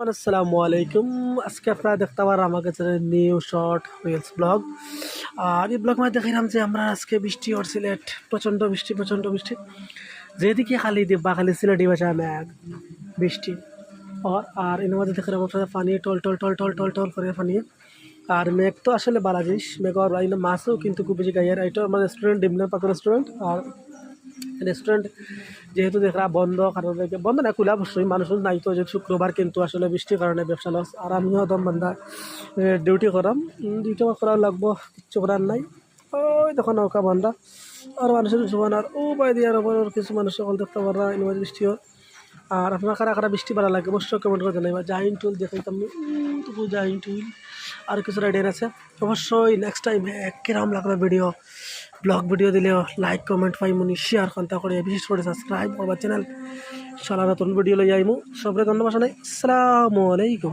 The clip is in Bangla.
আসসালামু আলাইকুম। আজকে আপনারা দেখতে পারেন আমার কাছে নিউ শর্ট রিলস ব্লগ। আর এই ব্লগ মধ্যে দেখালাম যে আমরা আজকে বৃষ্টি ওর সিলেট প্রচণ্ড বৃষ্টি যেদিকে খালি দিব্বা খালি সিলেটি ভাষা ম্যাগ বৃষ্টি আর এর মধ্যে দেখলাম আপনারা পানি টল টল টল টল টল টল করে পানি। আর মেঘ তো আসলে বালা জিনিস, মেঘ আর মাছও কিন্তু খুব বেশি গাইয়ার। এটা আমার রেস্টুরেন্ট ডিমলার পাকা রেস্টুরেন্ট। আর রেস্টুরেন্ট যেহেতু দেখা বন্ধ, কারণ বন্ধ না খুলে অবশ্যই মানুষ নাই তো, যে শুক্রবার কিন্তু আসলে বৃষ্টির কারণে ব্যবসা লস। আর আমিও দম বান্ধা ডিউটি করাম, ডিউটি করা লাগবো, কিচ্ছু করার নাই। ওই তখন নৌকা বান্ধা আর মানুষের জীবন। আর ও বাই দিয়ে আর কিছু মানুষ সকল দেখতে পারা ইনভার বৃষ্টিও। আর আপনার কারা কারা বৃষ্টি ভালো লাগে অবশ্যই কমেন্ট করে জানাই। বা জাইন টুল দেখাইতাম তবু জাইন টুল আর কিছু রাইডার আছে। অবশ্যই নেক্সট টাইম কিরম লাগবে ভিডিও, ব্লগ ভিডিও দিলেও লাইক কমেন্ট পাইমুনি, শেয়ার কন্তা করে, বিশেষ করে সাবস্ক্রাইব করবার চ্যানেল। ইনশাআল্লাহ নতুন ভিডিও লই আইমু। সবরে ধন্যবাদ জানাই। আসসালামু আলাইকুম।